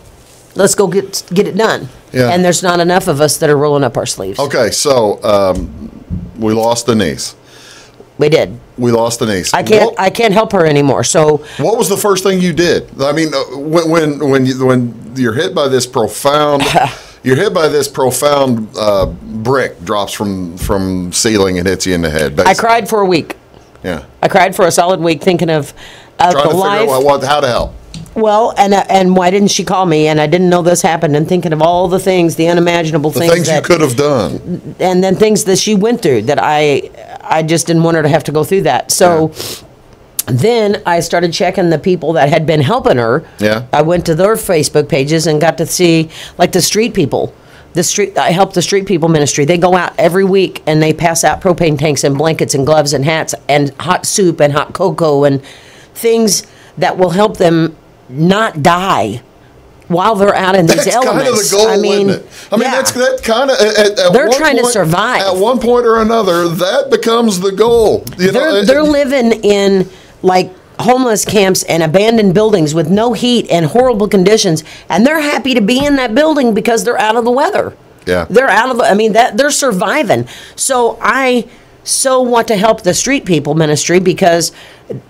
let's go get it done. Yeah. And there's not enough of us that are rolling up our sleeves. Okay, so we lost Denise. We did. We lost Denise. I can't help her anymore. So what was the first thing you did? I mean, when you're hit by this profound, brick drops from ceiling and hits you in the head. Basically. I cried for a week. Yeah. I cried for a solid week, thinking of trying the to life. figure out how to help. Well, and why didn't she call me? And I didn't know this happened. And thinking of all the things, the unimaginable things you could have done, and then things that she went through that I just didn't want her to have to go through that. So then I started checking the people that had been helping her. Yeah. I went to their Facebook pages and got to see like the street people. I help the street people ministry. They go out every week and they pass out propane tanks and blankets and gloves and hats and hot soup and hot cocoa and things that will help them not die while they're out in these elements. That's kind of the goal, isn't it? I mean, that's that kind of. They're trying to survive. At one point or another, that becomes the goal. They're living in like homeless camps and abandoned buildings with no heat and horrible conditions, and they're happy to be in that building because they're out of the weather. Yeah, they're out of. They're surviving. So I want to help the street people ministry because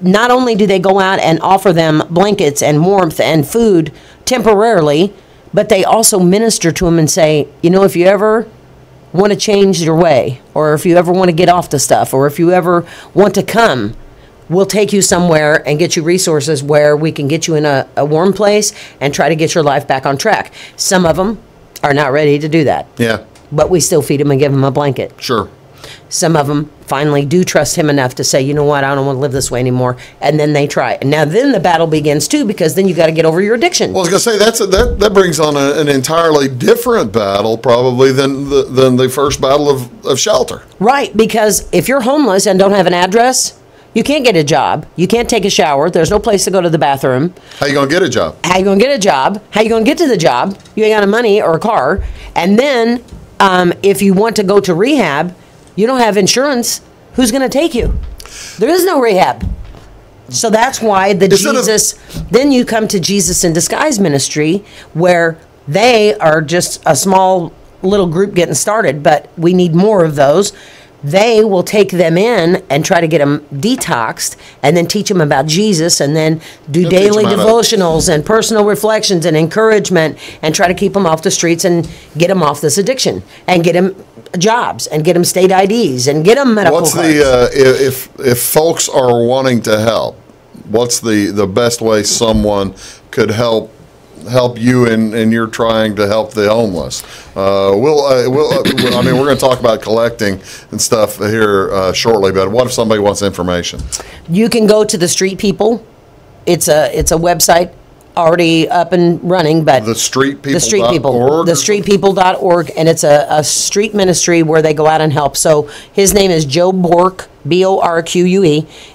not only do they go out and offer them blankets and warmth and food temporarily, but they also minister to them and say, if you ever want to change your way, or if you ever want to get off the stuff, or if you ever want to come, we'll take you somewhere and get you resources where we can get you in a warm place and try to get your life back on track. Some of them are not ready to do that. Yeah. But we still feed them and give them a blanket. Sure. Some of them finally do trust him enough to say, you know what, I don't want to live this way anymore. And then they try. And now then the battle begins too, because then you got to get over your addiction. Well, I was going to say, that brings on an entirely different battle probably than the first battle of shelter. Right, because if you're homeless and don't have an address, you can't get a job. You can't take a shower. There's no place to go to the bathroom. How you going to get a job? How you going to get a job? How you going to get to the job? You ain't got any money or a car. And then if you want to go to rehab, you don't have insurance. Who's going to take you? There is no rehab. So that's why then you come to Jesus in Disguise ministry, where they are just a small little group getting started, but we need more of those. They will take them in and try to get them detoxed and then teach them about Jesus and then do daily devotionals and personal reflections and encouragement and try to keep them off the streets and get them off this addiction and get them jobs and get them state IDs and get them medical cards. If folks are wanting to help, what's the best way someone could help you in your trying to help the homeless? We're going to talk about collecting and stuff here shortly, but what if somebody wants information? You can go to the Street People. It's a website already up and running, but the Street People.org, and it's a street ministry where they go out and help. So his name is Joe Borque, Borque,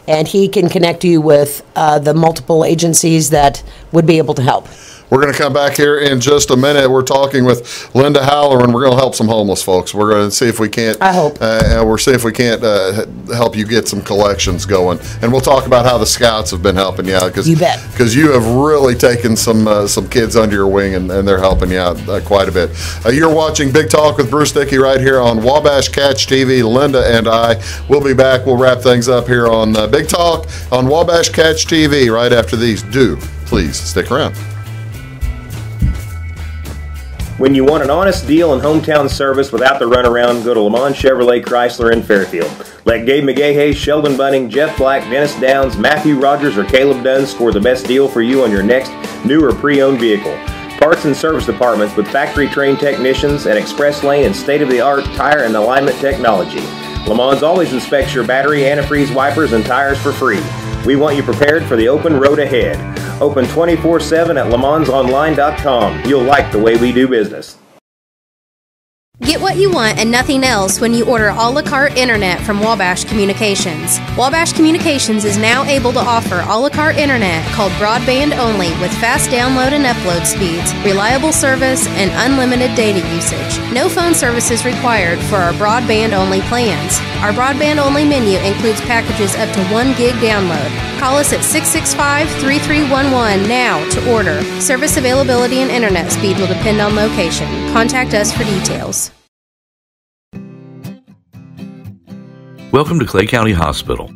and he can connect you with the multiple agencies that would be able to help. We're going to come back here in just a minute. We're talking with Linda Halleran. We're going to help some homeless folks. We're going to see if we can't. I hope. We're see if we can't help you get some collections going, and we'll talk about how the Scouts have been helping you out. You bet. Because you have really taken some kids under your wing, and they're helping you out quite a bit. You're watching Big Talk with Bruce Dickey right here on Wabash Catch TV. Linda and I will be back. We'll wrap things up here on Big Talk on Wabash Catch TV right after these. Do please stick around. When you want an honest deal and hometown service without the runaround, go to Lamont Chevrolet Chrysler in Fairfield. Let Gabe McGahey, Sheldon Bunning, Jeff Black, Dennis Downs, Matthew Rogers, or Caleb Dunn score the best deal for you on your next new or pre-owned vehicle. Parts and service departments with factory-trained technicians and express lane and state-of-the-art tire and alignment technology. Le Mans always inspects your battery, antifreeze, wipers, and tires for free. We want you prepared for the open road ahead. Open 24/7 at lemansonline.com. You'll like the way we do business. Get what you want and nothing else when you order a la carte internet from Wabash Communications. Wabash Communications is now able to offer a la carte internet called broadband only with fast download and upload speeds, reliable service, and unlimited data usage. No phone service is required for our broadband only plans. Our broadband only menu includes packages up to 1 gig download. Call us at 665-3311 now to order. Service availability and internet speed will depend on location. Contact us for details. Welcome to Clay County Hospital.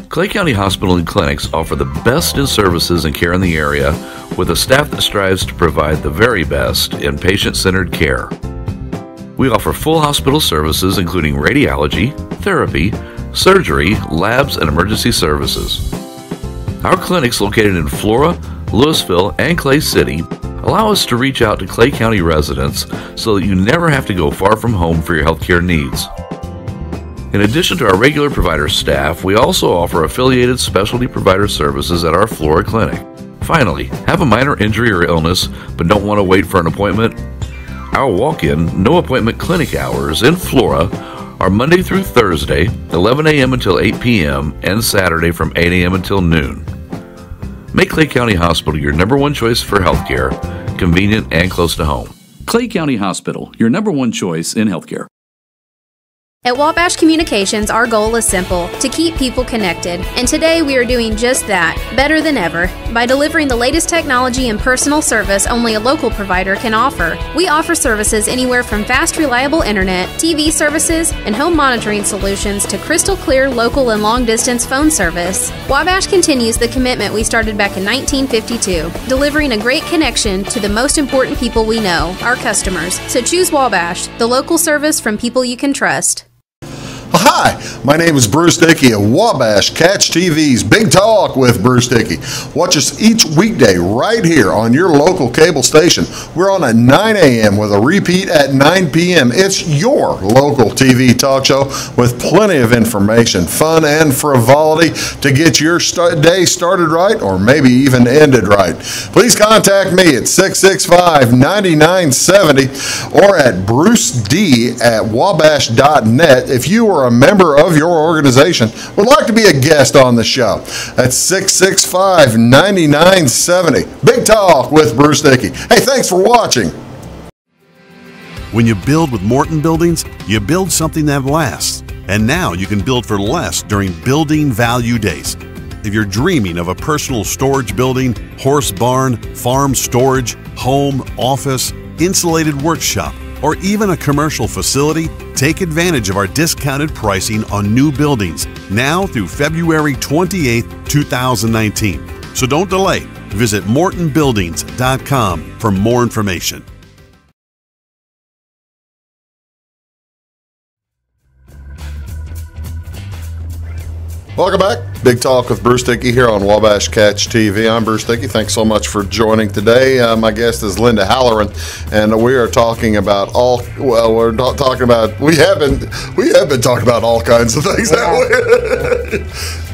Clay County Hospital and Clinics offer the best in services and care in the area with a staff that strives to provide the very best in patient-centered care. We offer full hospital services including radiology, therapy, surgery, labs, and emergency services. Our clinics located in Flora, Louisville, and Clay City allow us to reach out to Clay County residents so that you never have to go far from home for your healthcare needs. In addition to our regular provider staff, we also offer affiliated specialty provider services at our Flora clinic. Finally, have a minor injury or illness but don't want to wait for an appointment? Our walk-in, no-appointment clinic hours in Flora are Monday through Thursday, 11 a.m. until 8 p.m., and Saturday from 8 a.m. until noon. Make Clay County Hospital your number one choice for healthcare, convenient and close to home. Clay County Hospital, your number one choice in healthcare. At Wabash Communications, our goal is simple, to keep people connected. And today we are doing just that, better than ever, by delivering the latest technology and personal service only a local provider can offer. We offer services anywhere from fast, reliable internet, TV services, and home monitoring solutions to crystal clear local and long-distance phone service. Wabash continues the commitment we started back in 1952, delivering a great connection to the most important people we know, our customers. So choose Wabash, the local service from people you can trust. Hi, my name is Bruce Dickey of Wabash Catch TV's Big Talk with Bruce Dickey. Watch us each weekday right here on your local cable station. We're on at 9 a.m. with a repeat at 9 p.m. It's your local TV talk show with plenty of information, fun, and frivolity to get your day started right or maybe even ended right. Please contact me at 665-9970 or at bruced@wabash.net if you are a member of your organization would like to be a guest on the show. That's 665-9970. Big Talk with Bruce Dickey. Hey, thanks for watching. When you build with Morton Buildings, you build something that lasts. And now you can build for less during Building Value Days. If you're dreaming of a personal storage building, horse barn, farm storage, home, office, insulated workshop, or even a commercial facility, take advantage of our discounted pricing on new buildings now through February 28, 2019. So don't delay. Visit mortonbuildings.com for more information. Welcome back. Big Talk with Bruce Dickey here on Wabash Catch TV. I'm Bruce Dickey. Thanks so much for joining today. My guest is Linda Halleran, and we are talking about we have been talking about all kinds of things,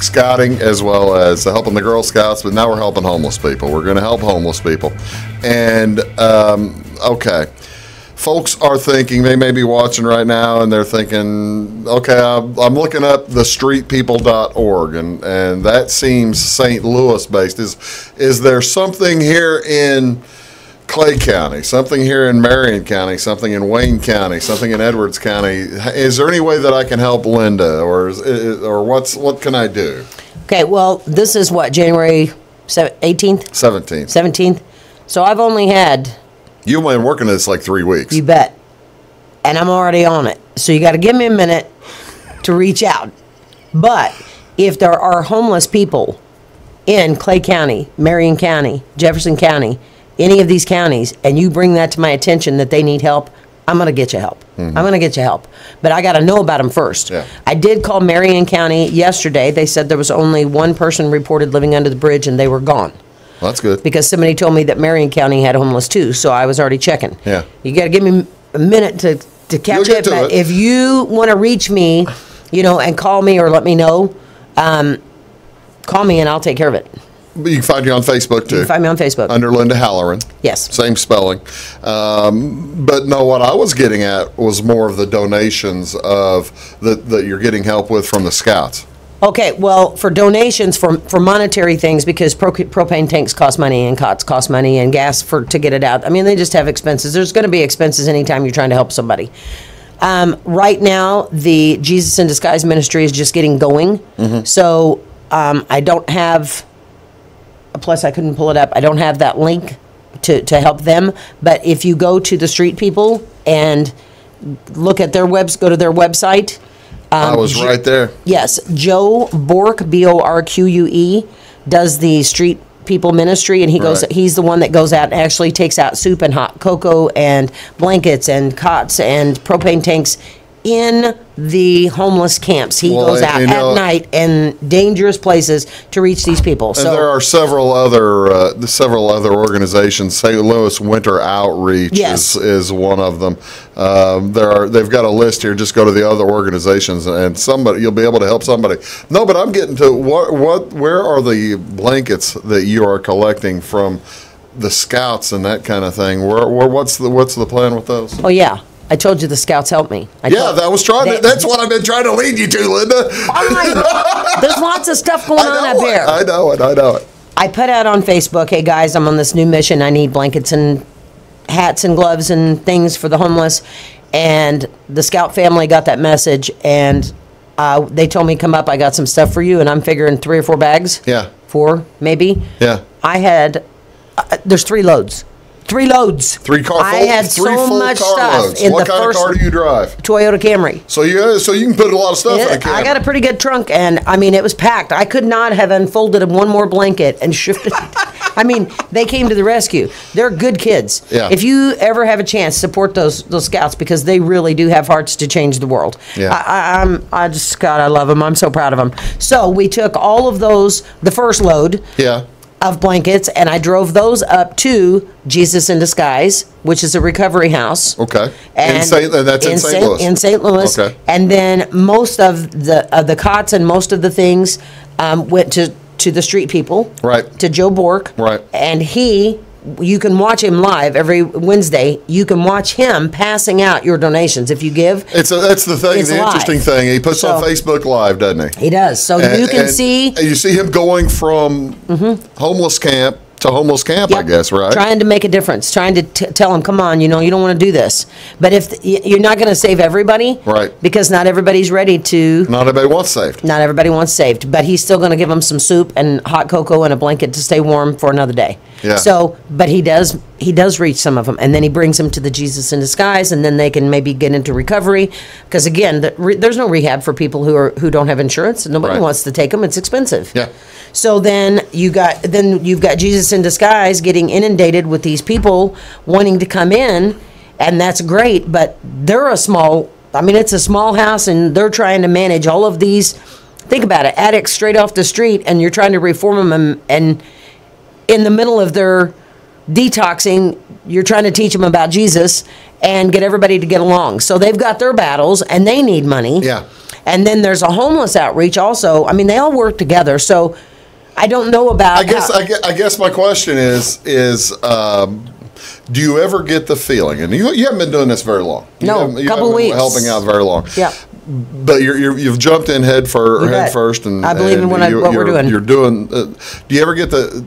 scouting as well as helping the Girl Scouts, but now we're helping homeless people. We're going to help homeless people. And, okay. Folks are thinking, they may be watching right now, and they're thinking, okay, I'm looking up thestreetpeople.org, and that seems St. Louis based. Is there something here in Clay County, something here in Marion County, something in Wayne County, something in Edwards County? Is there any way that I can help Linda, or what can I do? Okay, well, this is what, January 18th? 17th. So I've only had... You've been working this like 3 weeks. You bet. And I'm already on it. So you got to give me a minute to reach out. But if there are homeless people in Clay County, Marion County, Jefferson County, any of these counties, and you bring that to my attention that they need help, I'm going to get you help. Mm-hmm. I'm going to get you help. But I got to know about them first. Yeah. I did call Marion County yesterday. They said there was only one person reported living under the bridge, and they were gone. That's good. Because somebody told me that Marion County had homeless too, so I was already checking. Yeah. You got to give me a minute to catch You'll get it. to But it. if you want to reach me, and call me or let me know, call me and I'll take care of it. But you can find you on Facebook too. You can find me on Facebook. Under Linda Halleran. Yes. Same spelling. But no, what I was getting at was more of the donations that you're getting help with from the Scouts. Okay, well, for donations, for monetary things, because propane tanks cost money and cots cost money and gas to get it out. I mean, they just have expenses. There's going to be expenses anytime you're trying to help somebody. Right now, the Jesus in Disguise ministry is just getting going. So I don't have... Plus, I couldn't pull it up. I don't have that link to help them. But if you go to the Street People and look at their go to their website. I was right there. Yes. Joe Bork, Borque, does the Street People ministry, and he's the one that goes out and actually takes out soup and hot cocoa and blankets and cots and propane tanks in the homeless camps. He goes out at night in dangerous places to reach these people. And there are several other organizations. St. Louis Winter Outreach is one of them. They've got a list here. Just go to the other organizations, and you'll be able to help somebody. No, but I'm getting to where are the blankets that you are collecting from the Scouts and that kind of thing? What's the plan with those? Oh yeah. I told you the Scouts helped me. That's what I've been trying to lead you to, Linda. There's lots of stuff going on up here. I know it. I put out on Facebook, hey guys, I'm on this new mission. I need blankets and hats and gloves and things for the homeless. And the Scout family got that message, and they told me, come up, I got some stuff for you. And I'm figuring 3 or 4 bags. Yeah. 4, maybe. Yeah. I had, there's 3 loads. 3 loads. 3 car. I had so much stuff loads. in what the kind first of car do you drive? Toyota Camry. So you can put a lot of stuff in a Camry. I got a pretty good trunk, and I mean it was packed. I could not have unfolded one more blanket and shifted. I mean, they came to the rescue. They're good kids. Yeah. If you ever have a chance, support those Scouts, because they really do have hearts to change the world. Yeah. I love them. I'm so proud of them. So we took all of those, the first load. Yeah. Of blankets, and I drove those up to Jesus in Disguise, which is a recovery house. Okay. That's in St. Louis. In St. Louis. Okay. And then most of the cots and most of the things went to the Street People. Right. To Joe Bork. Right. And you can watch him live every Wednesday. You can watch him passing out your donations if you give. That's the thing. The interesting thing. He puts on Facebook Live, doesn't he? He does. So you can see. And you see him going from homeless camp to homeless camp, I guess, right? Trying to make a difference. Trying to tell them, come on, you don't want to do this. But if you're not going to save everybody, right? Because not everybody's ready to. Not everybody wants saved. Not everybody wants saved. But he's still going to give them some soup and hot cocoa and a blanket to stay warm for another day. Yeah. So, but he does reach some of them, and then he brings them to the Jesus in Disguise, and then they can maybe get into recovery. Because again, there's no rehab for people who don't have insurance. Nobody wants to take them. It's expensive. Yeah. So then you've got Jesus in Disguise getting inundated with these people wanting to come in, and that's great. But it's a small house, and they're trying to manage all of these. Think about it, addicts straight off the street, and you're trying to reform them, and in the middle of their detoxing, you're trying to teach them about Jesus and get everybody to get along. So they've got their battles, and they need money. Yeah. And then there's a homeless outreach also. I mean, they all work together. So I don't know about. I guess my question is do you ever get the feeling, and you haven't been doing this very long. You couple weeks. Helping out very long. Yeah. But you've jumped in head first, and I believe in what we're doing. You're doing. Do you ever get the?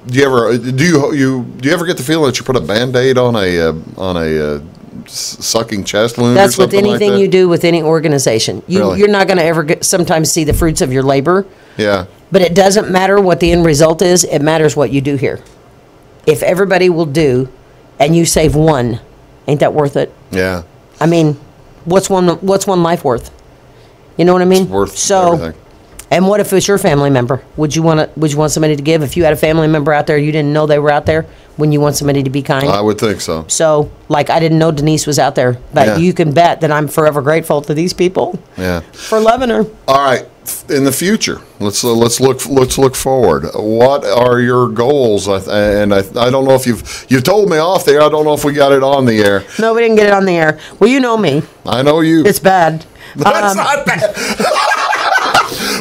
Do you ever get the feeling that you put a Band-Aid on a sucking chest wound? That's or something with anything like that? you do with any organization. You're not going to ever sometimes see the fruits of your labor. Yeah. But it doesn't matter what the end result is. It matters what you do here. If everybody will do, and you save one, ain't that worth it? Yeah. I mean, what's one life worth? You know what I mean? It's worth everything. And what if it's your family member? Would you want somebody to give? If you had a family member out there, you didn't know they were out there, wouldn't you want somebody to be kind? I would think so. So, like, I didn't know Denise was out there, but you can bet that I'm forever grateful to these people. Yeah. For loving her. All right. in the future, let's look forward. What are your goals? I don't know if you've told me off there. I don't know if we got it on the air. No, we didn't get it on the air. Well, you know me. I know you. It's bad. That's not bad.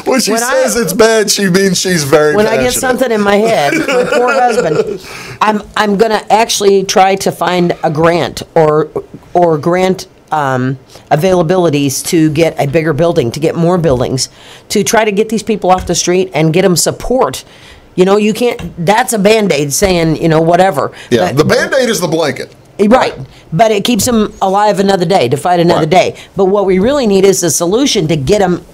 When she says it's bad, she means she's very when passionate. I get something in my head, my poor husband, I'm going to actually try to find a grant or grant availabilities to get a bigger building, to get more buildings, to try to get these people off the street and get them support. You know, you can't, that's a Band-Aid saying, you know, whatever. Yeah, the Band-Aid is the blanket. Right, but it keeps them alive another day, to fight another day. But what we really need is a solution to get them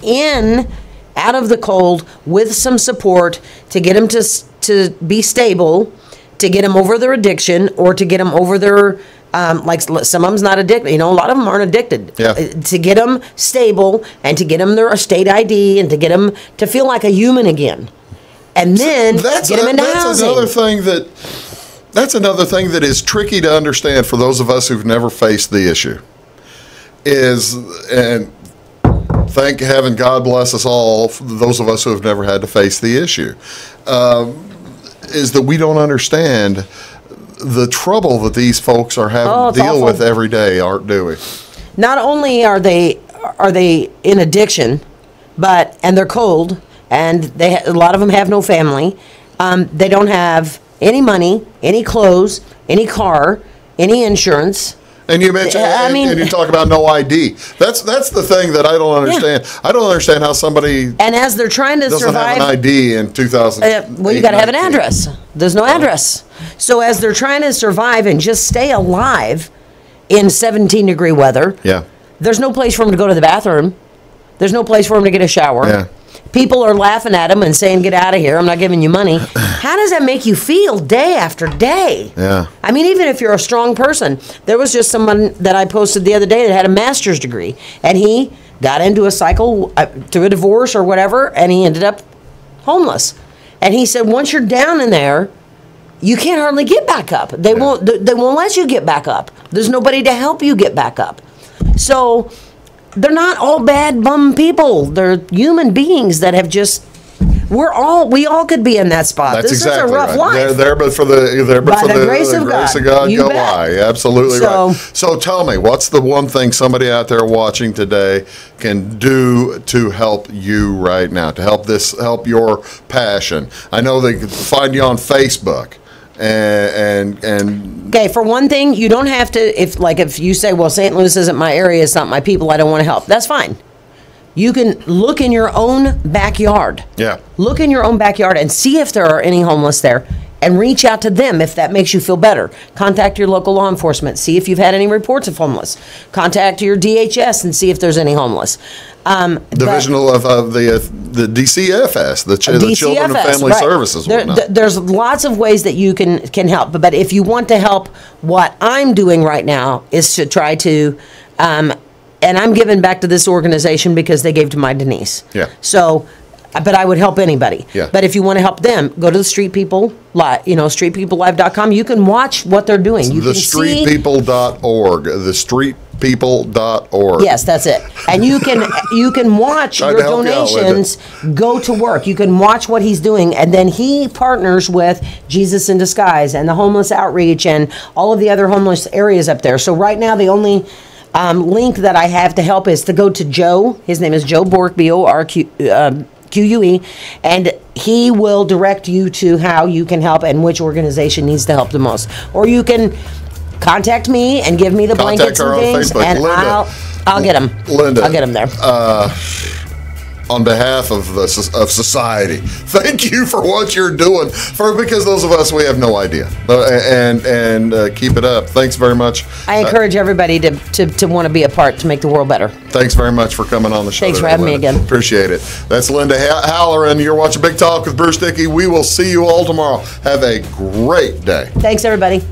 out of the cold with some support, to get them to be stable, to get them over their addiction, or to get them over their, like some of them's not addicted. You know, a lot of them aren't addicted. Yeah. To get them stable and to get them their state ID and to get them to feel like a human again. And then get them into housing. That's another thing that is tricky to understand for those of us who've never faced the issue. And thank heaven, God bless us all, for those of us who have never had to face the issue, is that we don't understand the trouble that these folks are having to deal with every day, do we? Not only are they in addiction, and they're cold, and a lot of them have no family. They don't have any money, any clothes, any car, any insurance. And you mentioned, and you talk about no ID. That's the thing that I don't understand. Yeah. I don't understand how somebody and as they're trying to doesn't survive, have an ID in 2000. Well, you got to have an address. There's no address. So as they're trying to survive and just stay alive in 17-degree weather, there's no place for them to go to the bathroom. There's no place for them to get a shower. Yeah. People are laughing at them and saying, "Get out of here! I'm not giving you money." How does that make you feel day after day? Yeah. I mean, even if you're a strong person, there was just someone that I posted the other day that had a master's degree, and he got into a cycle through a divorce or whatever, and he ended up homeless. And he said, once you're down in there, you can't hardly get back up. They won't let you get back up. There's nobody to help you get back up. So they're not all bad bum people. They're human beings that have just. We all could be in that spot. That's this exactly is a rough life. They're there, but for the grace of God, you go bet. I. Absolutely right. So tell me, what's the one thing somebody out there watching today can do to help you right now, to help your passion? I know they can find you on Facebook. And okay, for one thing, you don't have to, if you say, well, St. Louis isn't my area, it's not my people, I don't want to help, that's fine. You can look in your own backyard. Yeah. Look in your own backyard and see if there are any homeless there and reach out to them if that makes you feel better. Contact your local law enforcement, see if you've had any reports of homeless. Contact your DHS and see if there's any homeless. Division of the DCFS, the Children and Family Services. There's lots of ways that you can help, but if you want to help, what I'm doing right now is to try to, and I'm giving back to this organization because they gave to my Denise. Yeah. So, but I would help anybody. Yeah. But if you want to help them, go to the Street People, streetpeoplelive.com. You can watch what they're doing. You can see thestreetpeople.org. Thestreetpeople.org. Yes, that's it. And you can watch your donations go to work. You can watch what he's doing, and then he partners with Jesus in Disguise and the Homeless Outreach and all of the other homeless areas up there. So right now, the only link that I have to help is to go to Joe. His name is Joe Bork, BORQUE, and he will direct you to how you can help and which organization needs to help the most. Or you can contact me and give me the blankets and things, and Linda, I'll get them. Linda, I'll get them there. On behalf of society, thank you for what you're doing. Because those of us, we have no idea, and keep it up. Thanks very much. I encourage everybody to want to be a part to make the world better. Thanks very much for coming on the show. Thanks for having me again. Appreciate it. That's Linda Halleran. You're watching Big Talk with Bruce Dickey. We will see you all tomorrow. Have a great day. Thanks, everybody.